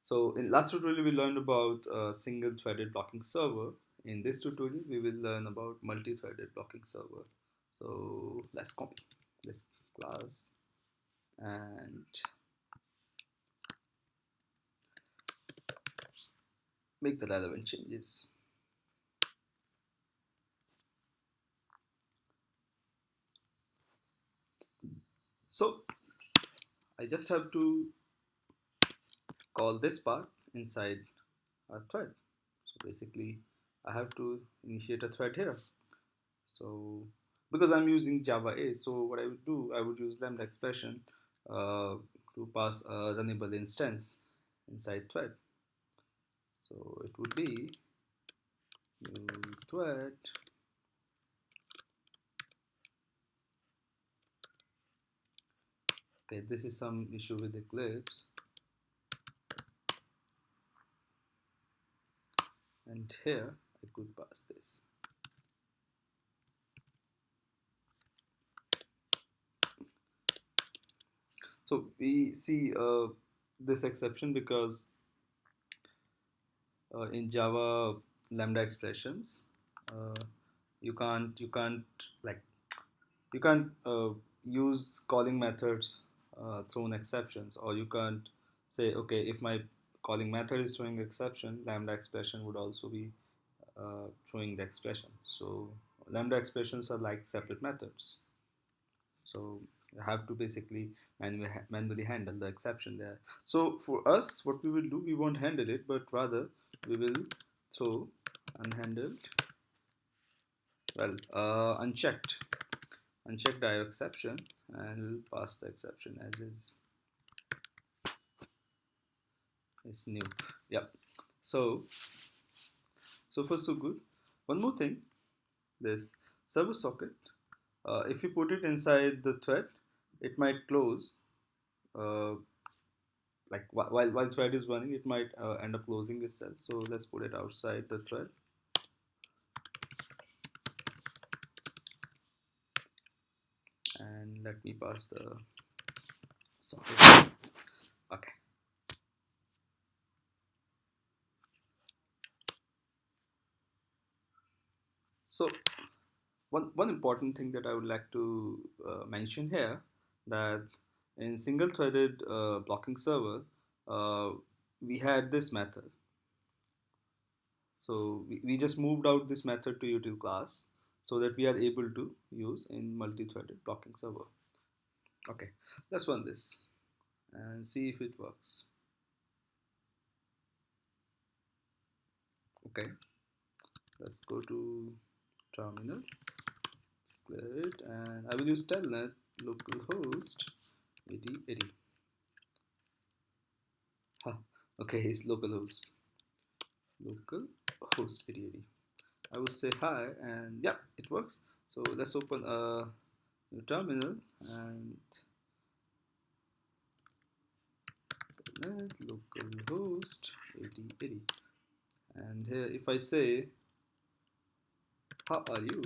So in last tutorial we learned about single-threaded blocking server. In this tutorial we will learn about multi-threaded blocking server. So let's copy this class and make the relevant changes. So I just have to call this part inside a thread. So basically I have to initiate a thread here. So because I'm using Java A, so what I would do, I would use lambda expression to pass a runnable instance inside thread. So it would be new thread okay, this is some issue with Eclipse, and here I could pass this. So we see this exception because in Java lambda expressions uh, you can't like you can't use calling methods thrown exceptions, or you can't say okay, if my calling method is throwing exception, lambda expression would also be throwing the expression. So lambda expressions are like separate methods, so you have to basically manually handle the exception there. So for us, what we will do, we won't handle it, but rather we will throw unhandled, unchecked IO exception, and we'll pass the exception as is. It's new. Yep. So far so good. One more thing, this server socket. If you put it inside the thread, it might close. Uh, like while thread is running, it might end up closing itself. So let's put it outside the thread. And let me pass the socket. Okay. So one important thing that I would like to mention here, that in single-threaded blocking server, uh, we had this method. So we just moved out this method to util class so that we are able to use in multi-threaded blocking server. Okay, let's run this and see if it works. Okay, let's go to terminal, clear it, and I will use telnet localhost 8080. Huh. Okay, it's localhost 8080. I will say hi, and yeah, it works. So let's open a new terminal and telnet localhost 8080. And here, if I say, how are you?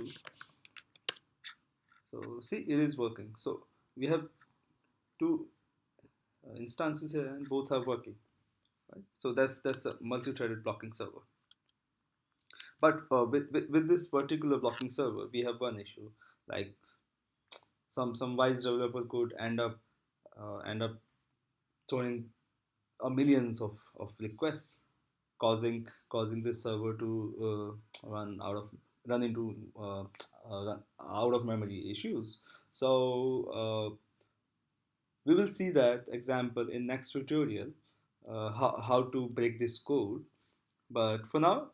So see, it is working. So we have two instances here, and both are working. Right? So that's a multi-threaded blocking server. But with this particular blocking server, we have one issue. Like some wise developer could end up throwing millions of requests, causing this server to run into out of memory issues. So we will see that example in next tutorial, how to break this code. But for now,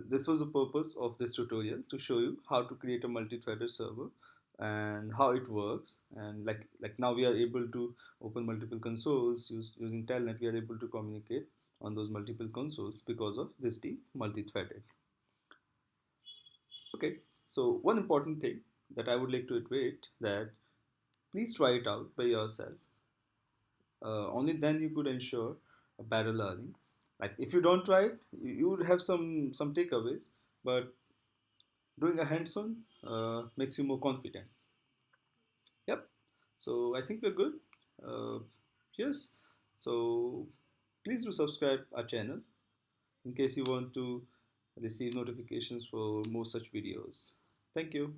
this was the purpose of this tutorial, to show you how to create a multi-threaded server and how it works. And like now we are able to open multiple consoles using Telnet. We are able to communicate on those multiple consoles because of this being multi-threaded. Okay, so one important thing that I would like to iterate, that please try it out by yourself. Only then you could ensure a better learning. Like if you don't try it, you would have some takeaways, but doing a hands-on makes you more confident. Yep. So I think we're good. Yes. So Please do subscribe our channel in case you want to receive notifications for more such videos. Thank you.